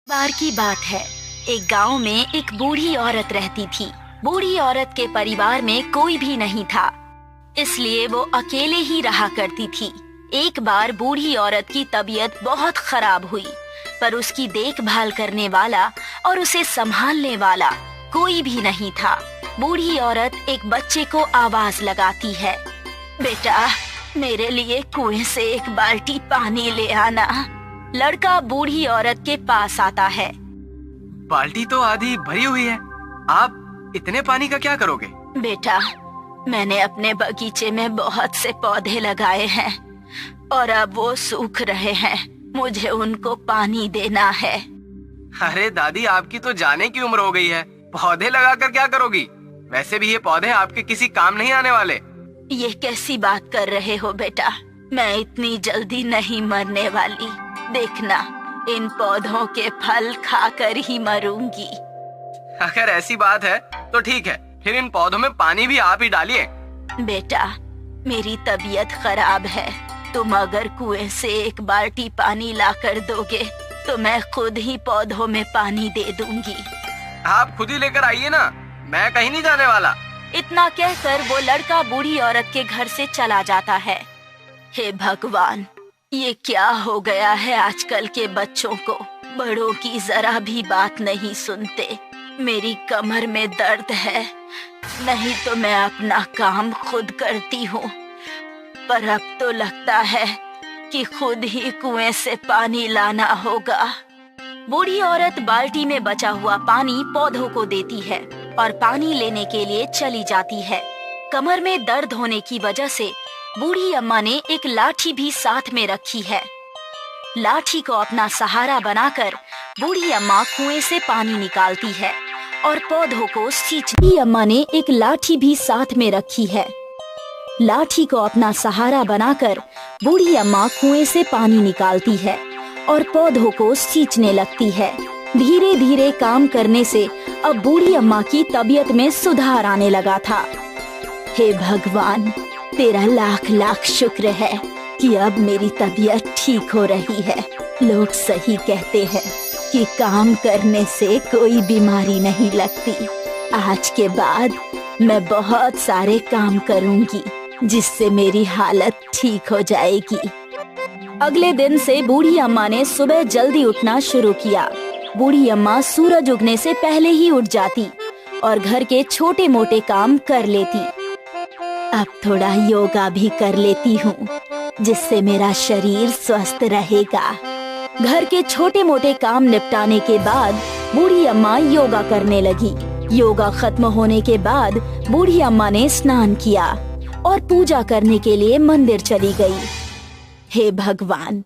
बार की बात है। एक गांव में एक बूढ़ी औरत रहती थी। बूढ़ी औरत के परिवार में कोई भी नहीं था, इसलिए वो अकेले ही रहा करती थी। एक बार बूढ़ी औरत की तबीयत बहुत खराब हुई, पर उसकी देखभाल करने वाला और उसे संभालने वाला कोई भी नहीं था। बूढ़ी औरत एक बच्चे को आवाज लगाती है, बेटा मेरे लिए कुएं से एक बाल्टी पानी ले आना। लड़का बूढ़ी औरत के पास आता है। बाल्टी तो आधी भरी हुई है, आप इतने पानी का क्या करोगे? बेटा मैंने अपने बगीचे में बहुत से पौधे लगाए हैं और अब वो सूख रहे हैं, मुझे उनको पानी देना है। अरे दादी, आपकी तो जाने की उम्र हो गई है, पौधे लगाकर क्या करोगी? वैसे भी ये पौधे आपके किसी काम नहीं आने वाले। ये कैसी बात कर रहे हो बेटा, मैं इतनी जल्दी नहीं मरने वाली। देखना, इन पौधों के फल खाकर ही मरूंगी। अगर ऐसी बात है तो ठीक है, फिर इन पौधों में पानी भी आप ही डालिए। बेटा मेरी तबीयत खराब है, तुम अगर कुएं से एक बाल्टी पानी लाकर दोगे तो मैं खुद ही पौधों में पानी दे दूंगी। आप खुद ही लेकर आइए ना, मैं कहीं नहीं जाने वाला। इतना कहकर वो लड़का बूढ़ी औरत के घर से चला जाता है। हे भगवान, ये क्या हो गया है आजकल के बच्चों को, बड़ों की जरा भी बात नहीं सुनते। मेरी कमर में दर्द है, नहीं तो मैं अपना काम खुद करती हूँ, पर अब तो लगता है कि खुद ही कुएं से पानी लाना होगा। बूढ़ी औरत बाल्टी में बचा हुआ पानी पौधों को देती है और पानी लेने के लिए चली जाती है। कमर में दर्द होने की वजह से बूढ़ी अम्मा ने एक लाठी भी साथ में रखी है। लाठी को अपना सहारा बनाकर बूढ़ी अम्मा कुएं से पानी निकालती है और पौधों को सींचती। अम्मा ने एक लाठी भी साथ में रखी है। लाठी को अपना सहारा बनाकर बूढ़ी अम्मा कुएं से पानी निकालती है और पौधों को सींचने लगती है। धीरे धीरे काम करने से अब बूढ़ी अम्मा की तबीयत में सुधार आने लगा था। हे भगवान, तेरा लाख लाख शुक्र है कि अब मेरी तबीयत ठीक हो रही है। लोग सही कहते हैं कि काम करने से कोई बीमारी नहीं लगती। आज के बाद मैं बहुत सारे काम करूंगी जिससे मेरी हालत ठीक हो जाएगी। अगले दिन से बूढ़ी अम्मा ने सुबह जल्दी उठना शुरू किया। बूढ़ी अम्मा सूरज उगने से पहले ही उठ जाती और घर के छोटे मोटे काम कर लेती। अब थोड़ा योगा भी कर लेती हूँ जिससे मेरा शरीर स्वस्थ रहेगा। घर के छोटे मोटे काम निपटाने के बाद बूढ़ी अम्मा योगा करने लगी। योगा खत्म होने के बाद बूढ़ी अम्मा ने स्नान किया और पूजा करने के लिए मंदिर चली गई। हे भगवान,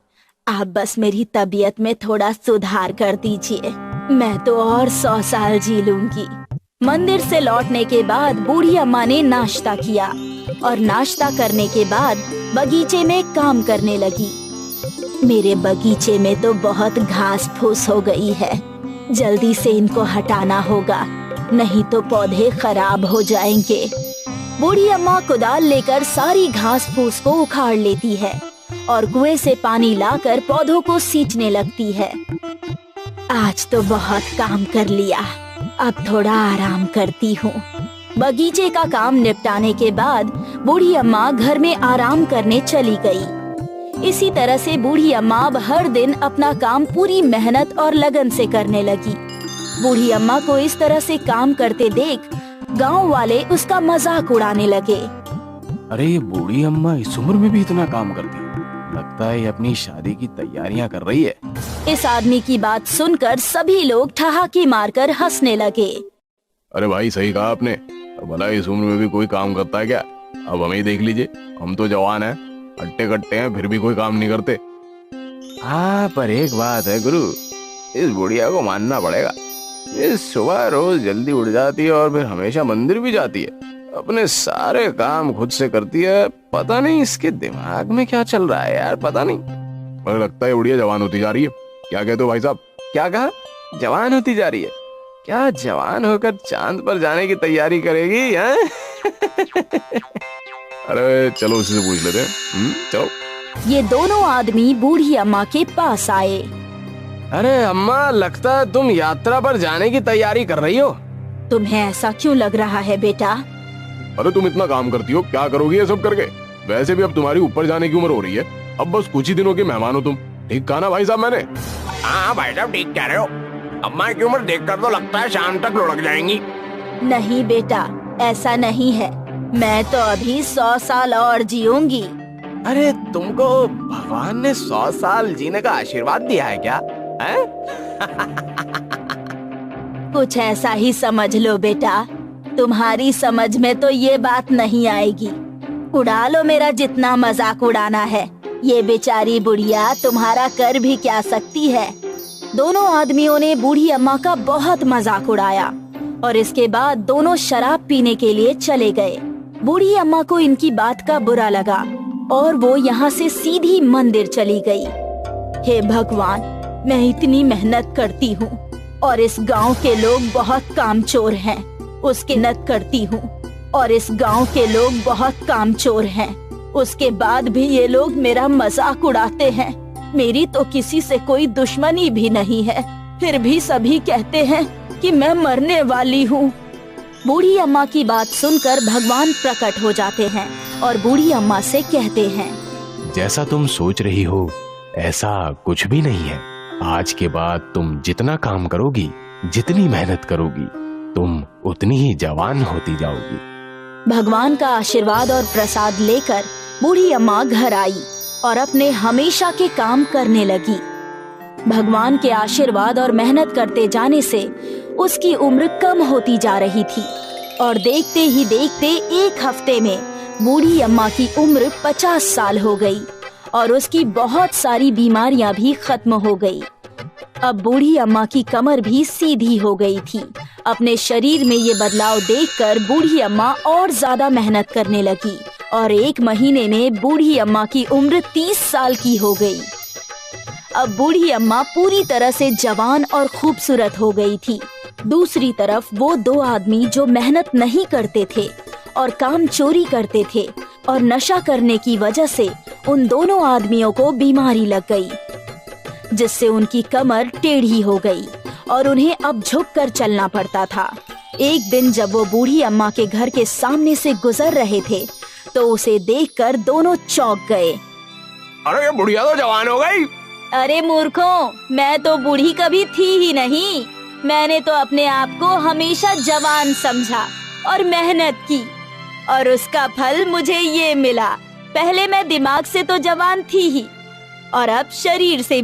आप बस मेरी तबीयत में थोड़ा सुधार कर दीजिए, मैं तो और 100 साल जी लूंगी। मंदिर से लौटने के बाद बूढ़ी अम्मा ने नाश्ता किया और नाश्ता करने के बाद बगीचे में काम करने लगी। मेरे बगीचे में तो बहुत घास फूस हो गई है, जल्दी से इनको हटाना होगा, नहीं तो पौधे खराब हो जाएंगे। बूढ़ी अम्मा कुदाल लेकर सारी घास फूस को उखाड़ लेती है और कुएं से पानी लाकर पौधों को सींचने लगती है। आज तो बहुत काम कर लिया, अब थोड़ा आराम करती हूँ। बगीचे का काम निपटाने के बाद बूढ़ी अम्मा घर में आराम करने चली गई। इसी तरह से बूढ़ी अम्मा अब हर दिन अपना काम पूरी मेहनत और लगन से करने लगी। बूढ़ी अम्मा को इस तरह से काम करते देख गांव वाले उसका मजाक उड़ाने लगे। अरे ये बूढ़ी अम्मा इस उम्र में भी इतना काम करती है, लगता है ये अपनी शादी की तैयारियां कर रही है। इस आदमी की बात सुनकर सभी लोग ठहाके मारकर हंसने लगे। अरे भाई, सही कहा आपने, भला इस उम्र में भी कोई काम करता है क्या? अब हमें ही देख लीजिए, हम तो जवान हैं, हट्टे कट्टे हैं, फिर भी कोई काम नहीं करते। हाँ, पर एक बात है गुरु, इस बुढ़िया को मानना पड़ेगा। ये सुबह रोज जल्दी उठ जाती है और फिर हमेशा मंदिर भी जाती है, अपने सारे काम खुद से करती है। पता नहीं इसके दिमाग में क्या चल रहा है यार, पता नहीं। मुझे लगता है बुढ़िया जवान होती जा रही है। क्या कहते हो भाई साहब? क्या कहा? जवान होती जा रही है? क्या जवान होकर चांद पर जाने की तैयारी करेगी? अरे चलो उसी से पूछ लेते हैं। चलो। ये दोनों आदमी बूढ़ी अम्मा के पास आए। अरे अम्मा, लगता है तुम यात्रा पर जाने की तैयारी कर रही हो। तुम्हें ऐसा क्यों लग रहा है बेटा? अरे तुम इतना काम करती हो, क्या करोगी ये सब करके? वैसे भी अब तुम्हारी ऊपर जाने की उम्र हो रही है, अब बस कुछ ही दिनों के मेहमान हो तुम। ठीक कहा ना भाई साहब मैंने? हाँ भाई साहब, ठीक कह रहे हो। अम्मा की उम्र देखकर तो लगता है शाम तक लुढ़क जाएंगी। नहीं बेटा, ऐसा नहीं है। मैं तो अभी 100 साल और जीऊंगी। अरे तुमको भगवान ने 100 साल जीने का आशीर्वाद दिया है क्या? है? कुछ ऐसा ही समझ लो बेटा। तुम्हारी समझ में तो ये बात नहीं आएगी। उड़ा लो मेरा जितना मजाक उड़ाना है। ये बेचारी बुढ़िया तुम्हारा कर भी क्या सकती है। दोनों आदमियों ने बूढ़ी अम्मा का बहुत मजाक उड़ाया और इसके बाद दोनों शराब पीने के लिए चले गए। बूढ़ी अम्मा को इनकी बात का बुरा लगा और वो यहाँ से सीधी मंदिर चली गई। हे भगवान, मैं इतनी मेहनत करती हूँ और इस गांव के लोग बहुत कामचोर हैं। उसके नत करती हूँ और इस गांव के लोग बहुत कामचोर हैं। उसके बाद भी ये लोग मेरा मजाक उड़ाते हैं। मेरी तो किसी से कोई दुश्मनी भी नहीं है, फिर भी सभी कहते हैं कि मैं मरने वाली हूँ। बूढ़ी अम्मा की बात सुनकर भगवान प्रकट हो जाते हैं और बूढ़ी अम्मा से कहते हैं, जैसा तुम सोच रही हो ऐसा कुछ भी नहीं है। आज के बाद तुम जितना काम करोगी, जितनी मेहनत करोगी, तुम उतनी ही जवान होती जाओगी। भगवान का आशीर्वाद और प्रसाद लेकर बूढ़ी अम्मा घर आई और अपने हमेशा के काम करने लगी। भगवान के आशीर्वाद और मेहनत करते जाने से उसकी उम्र कम होती जा रही थी और देखते ही देखते एक हफ्ते में बूढ़ी अम्मा की उम्र 50 साल हो गई और उसकी बहुत सारी बीमारियां भी खत्म हो गई। अब बूढ़ी अम्मा की कमर भी सीधी हो गई थी। अपने शरीर में ये बदलाव देखकर बूढ़ी अम्मा और ज्यादा मेहनत करने लगी और 1 महीने में बूढ़ी अम्मा की उम्र 30 साल की हो गई। अब बूढ़ी अम्मा पूरी तरह से जवान और खूबसूरत हो गई थी। दूसरी तरफ वो 2 आदमी जो मेहनत नहीं करते थे और काम चोरी करते थे और नशा करने की वजह से उन दोनों आदमियों को बीमारी लग गई, जिससे उनकी कमर टेढ़ी हो गई और उन्हें अब झुककर चलना पड़ता था। एक दिन जब वो बूढ़ी अम्मा के घर के सामने से गुजर रहे थे तो उसे देखकर दोनों चौंक गए। अरे ये बुढ़िया तो जवान हो गई। अरे मूर्खों, मैं तो बूढ़ी कभी थी ही नहीं। मैंने तो अपने आप को हमेशा जवान समझा और मेहनत की और उसका फल मुझे ये मिला। पहले मैं दिमाग से तो जवान थी ही और अब शरीर से भी।